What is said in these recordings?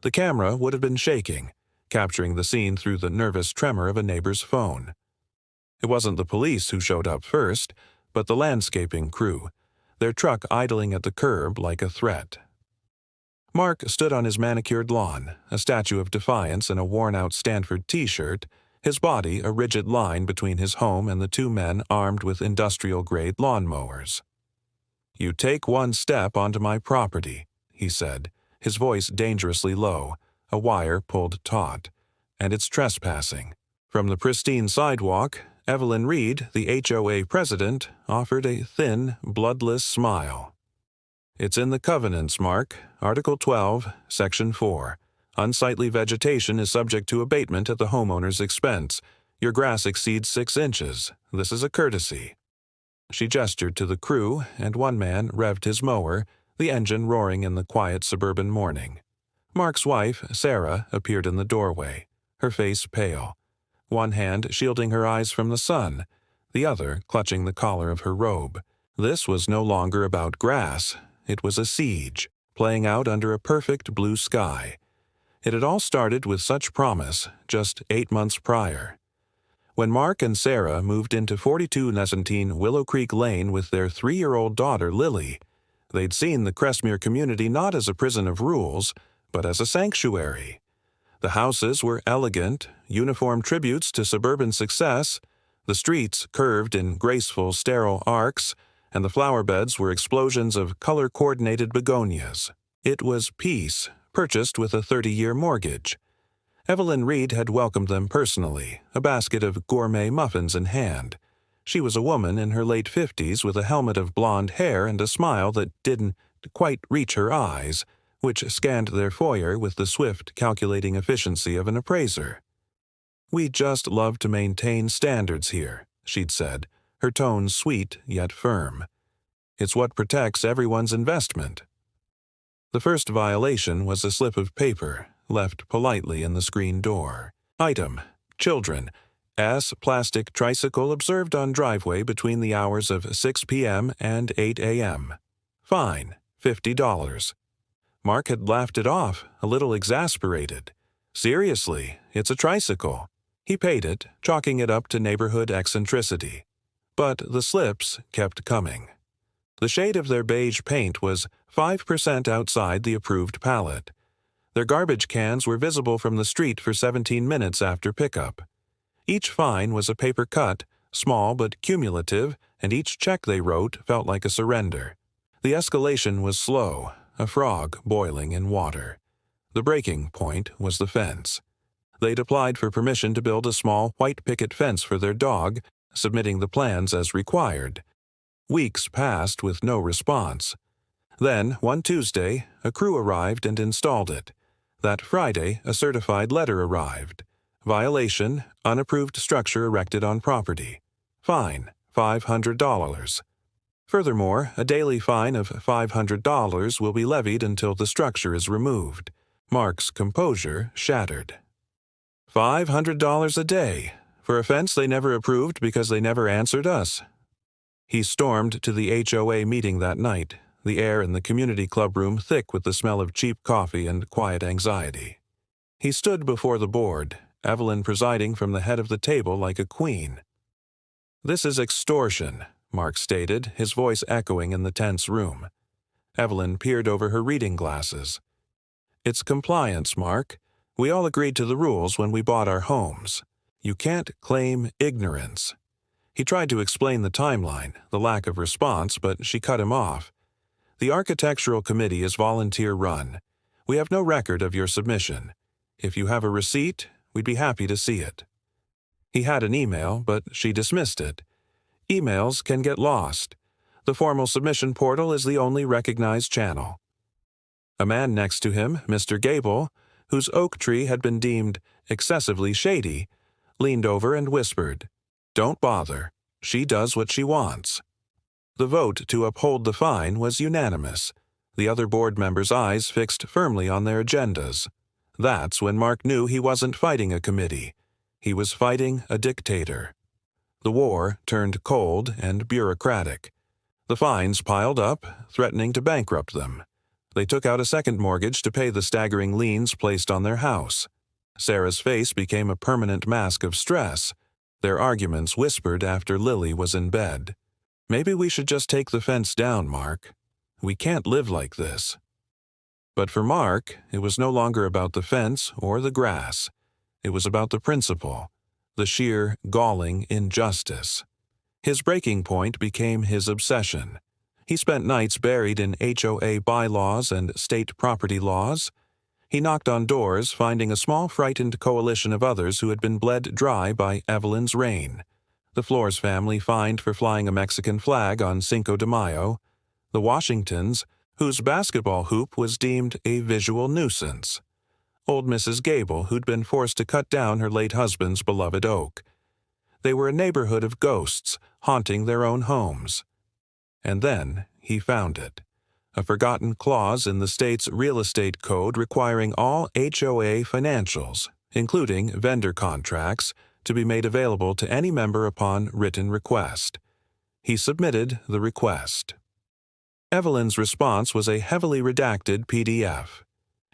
The camera would have been shaking, capturing the scene through the nervous tremor of a neighbor's phone. It wasn't the police who showed up first, but the landscaping crew, their truck idling at the curb like a threat. Mark stood on his manicured lawn, a statue of defiance in a worn-out Stanford t-shirt, his body a rigid line between his home and the two men armed with industrial-grade lawnmowers. "You take one step onto my property," he said, his voice dangerously low, a wire pulled taut, "and it's trespassing." From the pristine sidewalk, Evelyn Reed, the HOA president, offered a thin, bloodless smile. "It's in the covenants, Mark. Article 12, Section 4. Unsightly vegetation is subject to abatement at the homeowner's expense. Your grass exceeds 6 inches. This is a courtesy." She gestured to the crew, and one man revved his mower, the engine roaring in the quiet suburban morning. Mark's wife, Sarah, appeared in the doorway, her face pale, one hand shielding her eyes from the sun, the other clutching the collar of her robe. This was no longer about grass. It was a siege, playing out under a perfect blue sky. It had all started with such promise just 8 months prior. When Mark and Sarah moved into 4219 Willow Creek Lane with their 3-year-old daughter, Lily, they'd seen the Crestmere community not as a prison of rules, but as a sanctuary. The houses were elegant, uniform tributes to suburban success, the streets curved in graceful, sterile arcs, and the flower beds were explosions of color-coordinated begonias. It was peace, purchased with a 30-year mortgage. Evelyn Reed had welcomed them personally, a basket of gourmet muffins in hand. She was a woman in her late 50s with a helmet of blonde hair and a smile that didn't quite reach her eyes, which scanned their foyer with the swift, calculating efficiency of an appraiser. "We just love to maintain standards here," she'd said, her tone sweet yet firm. "It's what protects everyone's investment." The first violation was a slip of paper, left politely in the screen door. Item: children. S. Plastic tricycle observed on driveway between the hours of 6 p.m. and 8 a.m. Fine, $50. Mark had laughed it off, a little exasperated. Seriously, it's a tricycle. He paid it, chalking it up to neighborhood eccentricity. But the slips kept coming. The shade of their beige paint was 5% outside the approved palette. Their garbage cans were visible from the street for 17 minutes after pickup. Each fine was a paper cut, small but cumulative, and each check they wrote felt like a surrender. The escalation was slow, a frog boiling in water. The breaking point was the fence. They'd applied for permission to build a small white picket fence for their dog, submitting the plans as required. Weeks passed with no response. Then, one Tuesday, a crew arrived and installed it. That Friday, a certified letter arrived. Violation: unapproved structure erected on property. Fine: $500. Furthermore, a daily fine of $500 will be levied until the structure is removed. Mark's composure shattered. $500 a day, for a fence they never approved because they never answered us. He stormed to the HOA meeting that night, the air in the community club room thick with the smell of cheap coffee and quiet anxiety. He stood before the board, Evelyn presiding from the head of the table like a queen. "This is extortion," Mark stated, his voice echoing in the tense room. Evelyn peered over her reading glasses. "It's compliance, Mark. We all agreed to the rules when we bought our homes. You can't claim ignorance." He tried to explain the timeline, the lack of response, but she cut him off. "The architectural committee is volunteer-run. We have no record of your submission. If you have a receipt, we'd be happy to see it." He had an email, but she dismissed it. Emails can get lost. The formal submission portal is the only recognized channel. A man next to him, Mr. Gable, whose oak tree had been deemed excessively shady, leaned over and whispered, "Don't bother. She does what she wants." The vote to uphold the fine was unanimous, the other board members' eyes fixed firmly on their agendas. That's when Mark knew he wasn't fighting a committee. He was fighting a dictator. The war turned cold and bureaucratic. The fines piled up, threatening to bankrupt them. They took out a second mortgage to pay the staggering liens placed on their house. Sarah's face became a permanent mask of stress. Their arguments whispered after Lily was in bed. "Maybe we should just take the fence down, Mark. We can't live like this." But for Mark, it was no longer about the fence or the grass. It was about the principle, the sheer, galling injustice. His breaking point became his obsession. He spent nights buried in HOA bylaws and state property laws. He knocked on doors, finding a small frightened coalition of others who had been bled dry by Evelyn's reign. The Flores family fined for flying a Mexican flag on Cinco de Mayo. The Washingtons, whose basketball hoop was deemed a visual nuisance. Old Mrs. Gable, who'd been forced to cut down her late husband's beloved oak. They were a neighborhood of ghosts, haunting their own homes. And then he found it. A forgotten clause in the state's real estate code requiring all HOA financials, including vendor contracts, to be made available to any member upon written request. He submitted the request. Evelyn's response was a heavily redacted PDF.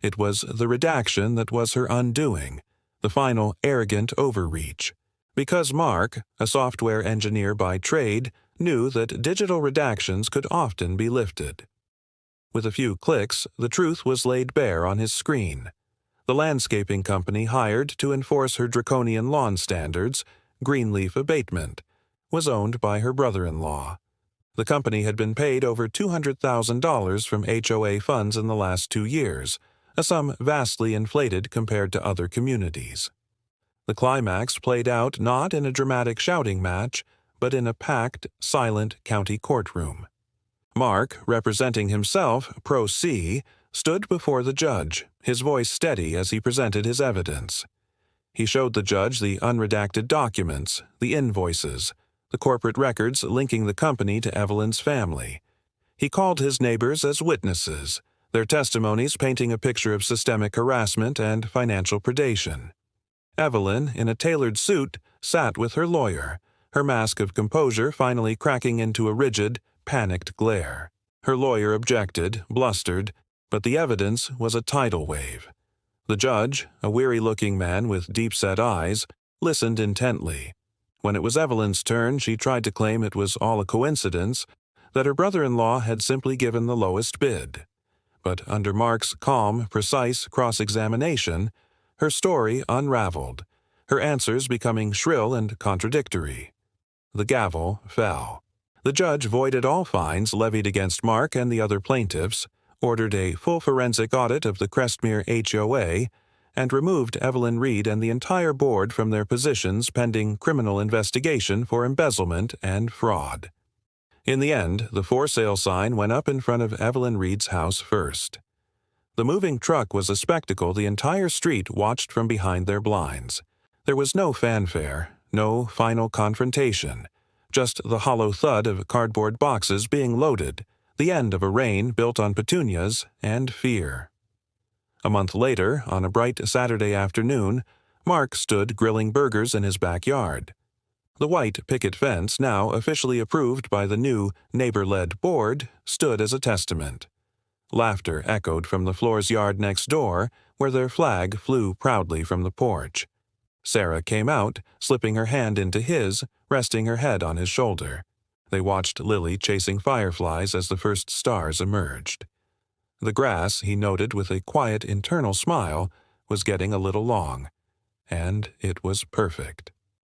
It was the redaction that was her undoing, the final arrogant overreach. Because Mark, a software engineer by trade, knew that digital redactions could often be lifted. With a few clicks, the truth was laid bare on his screen. The landscaping company hired to enforce her draconian lawn standards, Greenleaf Abatement, was owned by her brother-in-law. The company had been paid over $200,000 from HOA funds in the last 2 years, a sum vastly inflated compared to other communities. The climax played out not in a dramatic shouting match, but in a packed, silent county courtroom. Mark, representing himself pro se, stood before the judge, his voice steady as he presented his evidence. He showed the judge the unredacted documents, the invoices, the corporate records linking the company to Evelyn's family. He called his neighbors as witnesses, their testimonies painting a picture of systemic harassment and financial predation. Evelyn, in a tailored suit, sat with her lawyer, her mask of composure finally cracking into a rigid, panicked glare. Her lawyer objected, blustered, but the evidence was a tidal wave. The judge, a weary-looking man with deep-set eyes, listened intently. When it was Evelyn's turn, she tried to claim it was all a coincidence, that her brother-in-law had simply given the lowest bid. But under Mark's calm, precise cross-examination, her story unraveled, her answers becoming shrill and contradictory. The gavel fell. The judge voided all fines levied against Mark and the other plaintiffs, ordered a full forensic audit of the Crestmere HOA, and removed Evelyn Reed and the entire board from their positions pending criminal investigation for embezzlement and fraud. In the end, the for sale sign went up in front of Evelyn Reed's house first. The moving truck was a spectacle the entire street watched from behind their blinds. There was no fanfare, no final confrontation, just the hollow thud of cardboard boxes being loaded, the end of a reign built on petunias and fear. A month later, on a bright Saturday afternoon, Mark stood grilling burgers in his backyard. The white picket fence, now officially approved by the new neighbor-led board, stood as a testament. Laughter echoed from the Flores' yard next door, where their flag flew proudly from the porch. Sarah came out, slipping her hand into his, resting her head on his shoulder. They watched Lily chasing fireflies as the first stars emerged. The grass, he noted with a quiet internal smile, was getting a little long, and it was perfect.